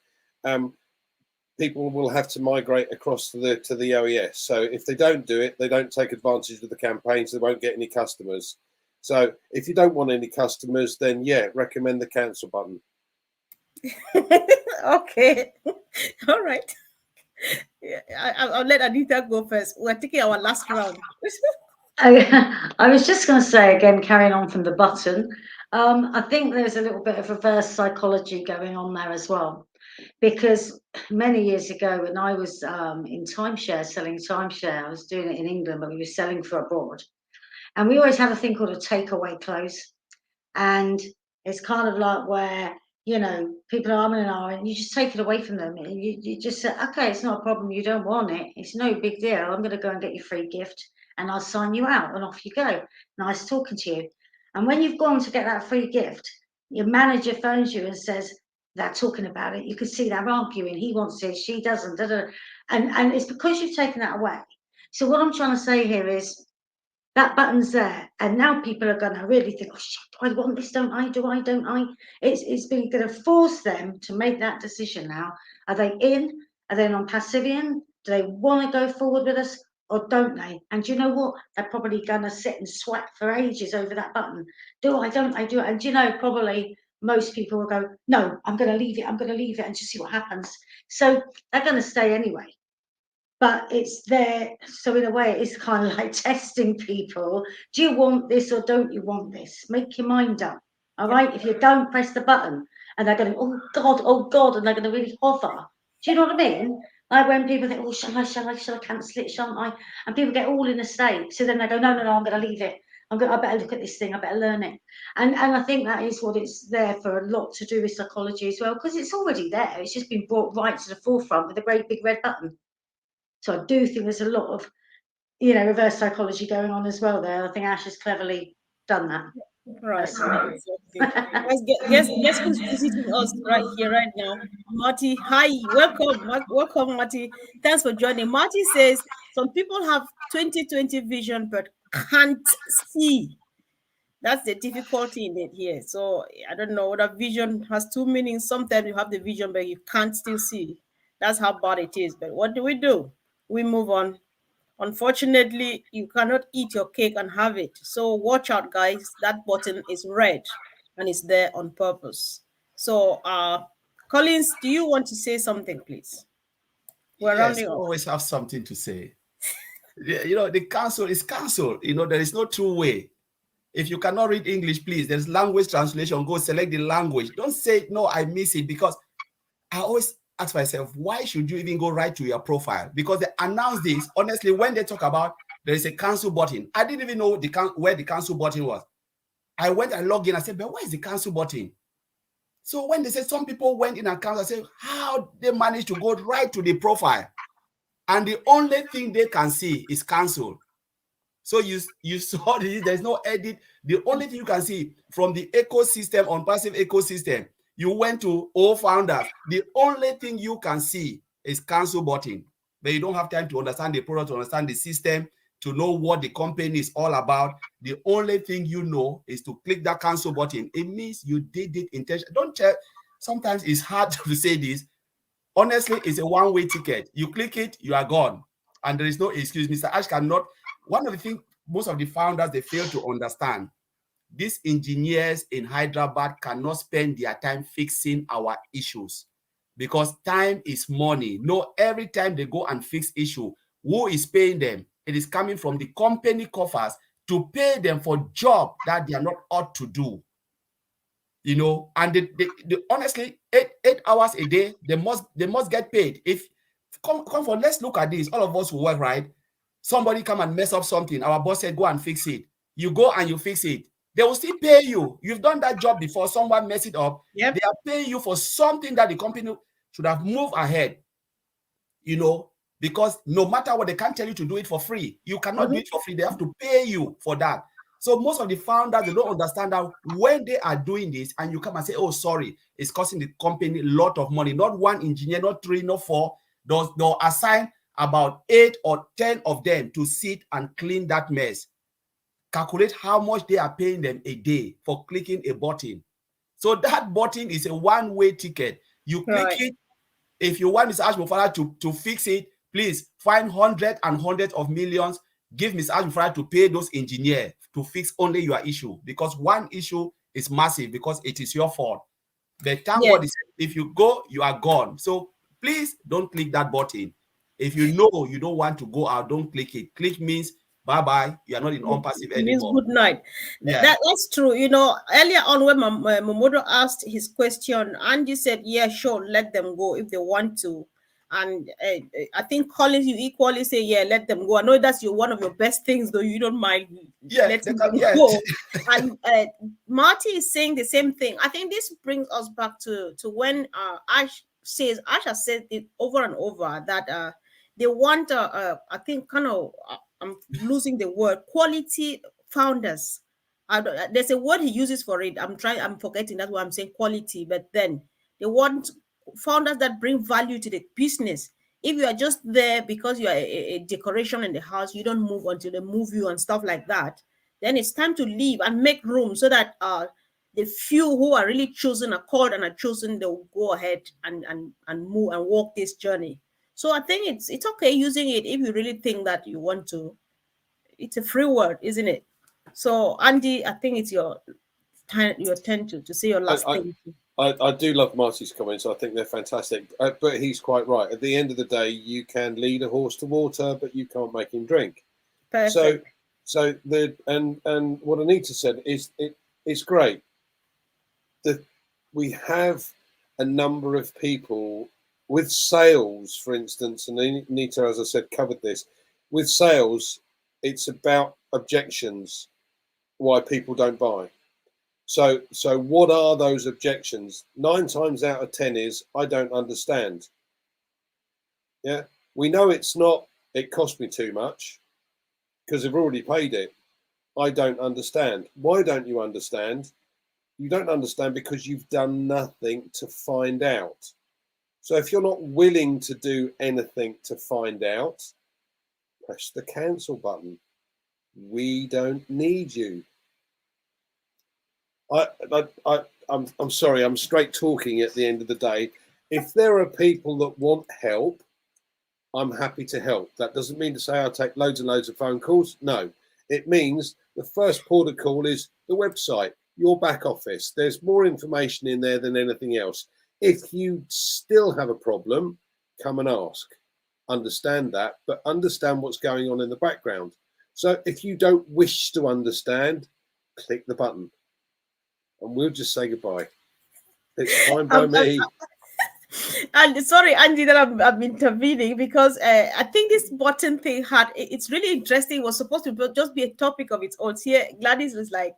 people will have to migrate across to the OES. So if they don't do it, they don't take advantage of the campaigns, they won't get any customers. So if you don't want any customers, then yeah, recommend the cancel button. Okay. All right. Yeah, I'll let Anita go first. We're taking our last round. I was just going to say again, carrying on from the button, I think there's a little bit of reverse psychology going on there as well, because many years ago when I was in timeshare, selling timeshare, I was doing it in England, but we were selling for abroad, and we always have a thing called a takeaway close, and it's kind of like where, you know, people are umming and ahhing, and you just take it away from them. You just say, okay, it's not a problem, you don't want it, it's no big deal, I'm going to go and get your free gift and I'll sign you out, and off you go. Nice talking to you. And when you've gone to get that free gift, your manager phones you and says, they're talking about it, you can see they're arguing, he wants it, she doesn't, and it's because you've taken that away. So what I'm trying to say here is, that button's there, and now people are going to really think, oh shit, do I want this, don't I, don't I? It's been going to force them to make that decision now. Are they in? Are they non-Passivian? Do they want to go forward with us, or don't they? And do you know what? They're probably going to sit and sweat for ages over that button. Do I, don't I, do it? And do you know, probably most people will go, no, I'm going to leave it, and just see what happens. So they're going to stay anyway. But it's there, so in a way it's kind of like testing people. Do you want this or don't you want this? Make your mind up. All right, if you don't, press the button, and they're going, oh god, and they're going to really hover. Do you know what I mean? Like when people think, oh, shall I cancel it, shan't I? And people get all in a state, so then they go, no, I'm going to leave it. I better look at this thing, I better learn it. And I think that is what it's there for, a lot to do with psychology as well, because it's already there, it's just been brought right to the forefront with a great big red button. So I do think there's a lot of, you know, reverse psychology going on as well there. I think Ash has cleverly done that. Right. Guess who's visiting us right here, right now? Marty. Hi, welcome, Marty. Thanks for joining. Marty says some people have 20/20 vision but can't see. That's the difficulty in it here. So I don't know whether vision has 2 meanings. Sometimes you have the vision but you can't still see. That's how bad it is. But what do? We move on. Unfortunately, you cannot eat your cake and have it. So watch out, guys. That button is red and it's there on purpose. So, Collins, do you want to say something, please? We're Yes, rounding I up. always have something to say. You know, the council is council. You know, there is no true way. If you cannot read English, please, there's language translation. Go select the language. Don't say, no, I miss it, because I always ask myself, why should you even go right to your profile? Because they announced this. Honestly, when they talk about there is a cancel button, I didn't even know where the cancel button was. I went and logged in. I said, but where is the cancel button? So when they said some people went in and canceled, I said, how they managed to go right to the profile? And the only thing they can see is cancel. So you saw this, there's no edit. The only thing you can see from the ecosystem, Onpassive ecosystem, you went to all founders. The only thing you can see is cancel button. But you don't have time to understand the product, to understand the system, to know what the company is all about. The only thing you know is to click that cancel button. It means you did it intentionally. Don't check. Sometimes it's hard to say this. Honestly, it's a one-way ticket. You click it, you are gone. And there is no excuse. Mr. Ash cannot. One of the things most of the founders, they fail to understand, these engineers in Hyderabad cannot spend their time fixing our issues. because time is money. No, every time they go and fix issue, who is paying them? It is coming from the company coffers to pay them for job that they are not ought to do. You know, and they honestly, 8 hours a day, they must get paid. If come for, let's look at this. All of us will work, right? Somebody come and mess up something. Our boss said, go and fix it. You go and you fix it. They will still pay you. You've done that job before. Someone mess it up. Yep. They are paying you for something that the company should have moved ahead. You know, because no matter what, they can't tell you to do it for free. You cannot do it for free. They have to pay you for that. So most of the founders, they don't understand that when they are doing this and you come and say, oh, sorry, it's costing the company a lot of money. Not one engineer, not 3, not 4. They'll assign about 8 or 10 of them to sit and clean that mess. Calculate how much they are paying them a day for clicking a button. So that button is a one-way ticket. You click it. If you want Mr. Mufareh to fix it, please find hundreds and hundreds of millions. Give Mr. Mufareh to pay those engineers to fix only your issue, because one issue is massive because it is your fault. But thank God, if you go, you are gone. So please don't click that button. If you know you don't want to go out, don't click it. Click means bye-bye. You are not in Onpassive anymore. Means good night. Yeah. That's true. You know, earlier on when Momodo asked his question, Andy said, yeah, sure, let them go if they want to. And I think Collins, you equally say, yeah, let them go. I know that's one of your best things, though. You don't mind letting them go. And Marty is saying the same thing. I think this brings us back to when Ash has said it over and over that they want, I think, kind of, I'm losing the word, quality founders. There's a word he uses for it. I'm forgetting. That's why I'm saying quality. But then they want founders that bring value to the business. If you are just there because you are a decoration in the house, you don't move until they move you and stuff like that, then it's time to leave and make room so that the few who are really chosen, are called and are chosen, they'll go ahead and move and walk this journey. So I think it's okay using it if you really think that you want to. It's a free word, isn't it? So Andy, I think it's your turn to say your last thing. I do love Marty's comments. I think they're fantastic. But he's quite right. At the end of the day, you can lead a horse to water, but you can't make him drink. Perfect. So what Anita said is it's great that we have a number of people with sales, for instance, and Anita, as I said, covered this. With sales, it's about objections, why people don't buy. So what are those objections? 9 times out of 10 is, I don't understand. Yeah, we know it's not, it cost me too much because I've already paid it. I don't understand. Why don't you understand? You don't understand because you've done nothing to find out. So if you're not willing to do anything to find out, press the cancel button. We don't need you. I'm sorry, I'm straight talking at the end of the day. If there are people that want help, I'm happy to help. That doesn't mean to say I'll take loads and loads of phone calls. No, it means the first port of call is the website, your back office. There's more information in there than anything else. If you still have a problem, come and ask. Understand that, but understand what's going on in the background. So if you don't wish to understand, click the button. And we'll just say goodbye. It's fine by me. And sorry, Andy, that I'm intervening because I think this button thing it's really interesting. It was supposed to just be a topic of its own. Here, Gladys was like,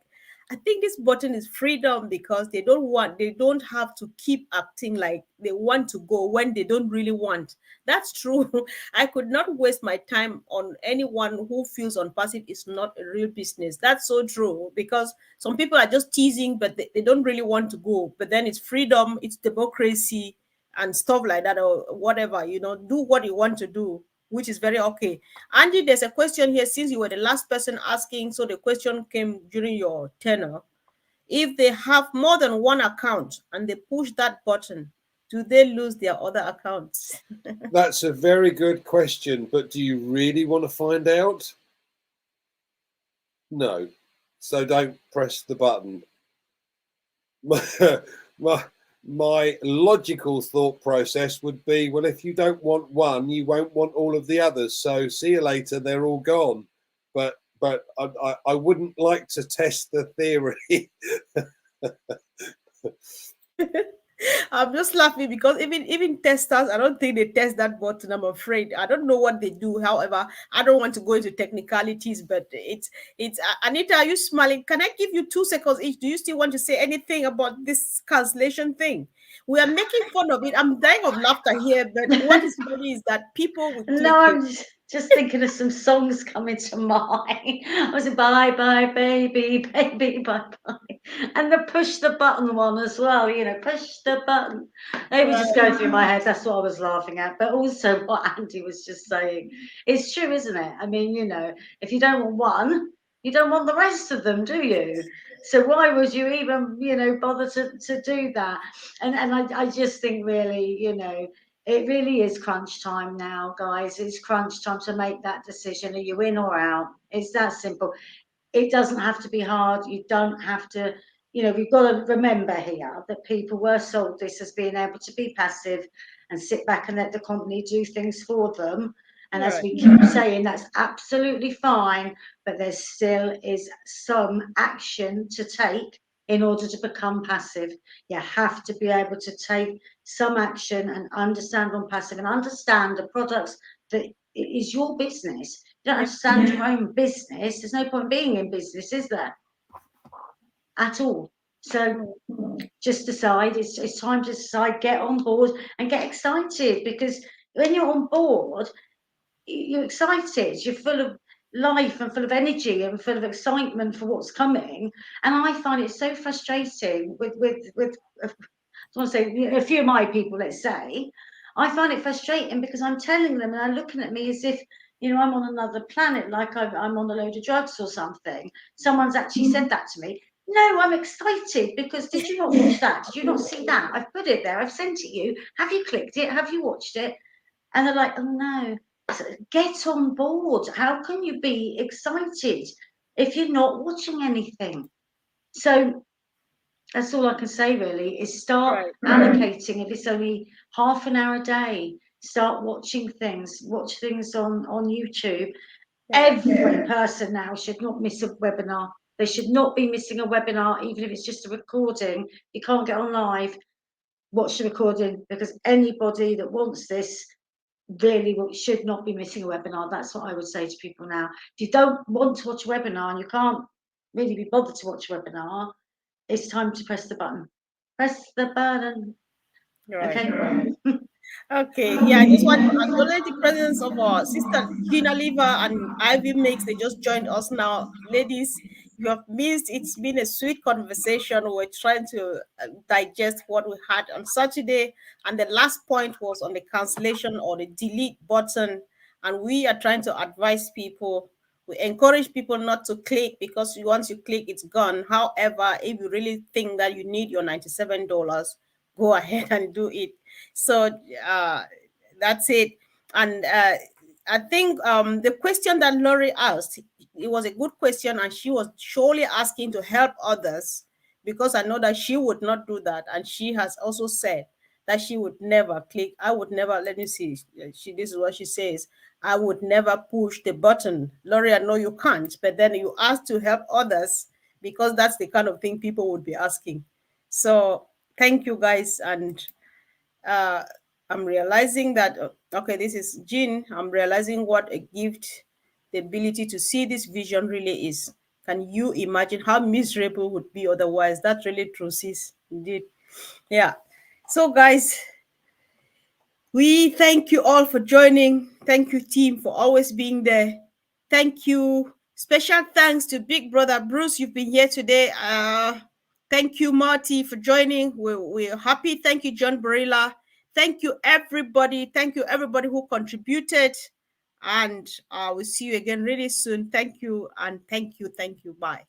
I think this button is freedom because they don't have to keep acting like they want to go when they don't really want. That's true. I could not waste my time on anyone who feels Onpassive is not a real business. That's so true because some people are just teasing, but they don't really want to go. But then it's freedom, it's democracy and stuff like that or whatever, do what you want to do, which is very okay. Andy, there's a question here since you were the last person asking. So the question came during your tenure. If they have more than one account and they push that button, do they lose their other accounts? That's a very good question, but do you really want to find out? No. So don't press the button. my logical thought process would be, well, if you don't want one, you won't want all of the others. So see you later, they're all gone. But I wouldn't like to test the theory. I'm just laughing because even testers, I don't think they test that button. I'm afraid. I don't know what they do. However, I don't want to go into technicalities, but it's Anita, are you smiling? Can I give you 2 seconds each? Do you still want to say anything about this cancellation thing? We are making fun of it. I'm dying of laughter here, but what is funny is that people will click No, it. I'm just thinking of some songs coming to mind. I was bye bye baby, baby bye bye, and the push the button one as well. You know, push the button. They were just going through my head. That's what I was laughing at. But also what Andy was just saying. It's true, isn't it? I mean, you know, if you don't want one, you don't want the rest of them, do you? So why would you even, you know, bother to do that? And I just think really, you know, it really is crunch time now, guys. It's crunch time to make that decision. Are you in or out? It's that simple. It doesn't have to be hard. You don't have to, you know, we've got to remember here that people were sold this as being able to be passive and sit back and let the company do things for them. And as we keep saying, that's absolutely fine, but there still is some action to take in order to become passive. You have to be able to take some action and understand Onpassive and understand the products that is your business. You don't understand your own business. There's no point being in business, is there? At all. So just decide, it's time to decide, get on board and get excited, because when you're on board, you're excited, you're full of life and full of energy and full of excitement for what's coming. And I find it so frustrating with I want to say a few of my people, let's say, I find it frustrating because I'm telling them and they're looking at me as if, you know, I'm on another planet, like I'm on a load of drugs or something. Someone's actually said that to me. No, I'm excited because did you not watch that? Did you not see that? I've put it there. I've sent it you. Have you clicked it? Have you watched it? And they're like, oh no. So get on board. How can you be excited if you're not watching anything? So that's all I can say really, is start allocating, if it's only half an hour a day, start watching things, watch things on YouTube. Every person now should not miss a webinar. They should not be missing a webinar, even if it's just a recording. You can't get on live, watch the recording, because anybody that wants this really should not be missing a webinar. That's what I would say to people now. If you don't want to watch a webinar and you can't really be bothered to watch a webinar, it's time to press the button. Press the button. Okay. Okay, yeah, I just want to acknowledge the presence of our sister Gina Lever and Ivy Mix. They just joined us now. Ladies, you have missed. It's been a sweet conversation. We're trying to digest what we had on Saturday. And the last point was on the cancellation or the delete button. And we are trying to advise people. We encourage people not to click because once you click, it's gone. However, if you really think that you need your $97, go ahead and do it. So that's it. And I think the question that Laurie asked, it was a good question, and she was surely asking to help others, because I know that she would not do that. And she has also said that she would never click. I would never, let me see. This is what she says. I would never push the button. Laurie, I know you can't, but then you asked to help others because that's the kind of thing people would be asking. So thank you guys. And I'm realizing that, okay, this is Jean. I'm realizing what a gift the ability to see this vision really is. Can you imagine how miserable would be otherwise? That's really true, sis. Indeed. Yeah. So, guys, we thank you all for joining. Thank you, team, for always being there. Thank you. Special thanks to Big Brother Bruce. You've been here today. Thank you, Marty, for joining. We're happy. Thank you, John Barilla. Thank you, everybody. Thank you, everybody who contributed. And we'll see you again really soon. Thank you, and thank you. Thank you. Bye.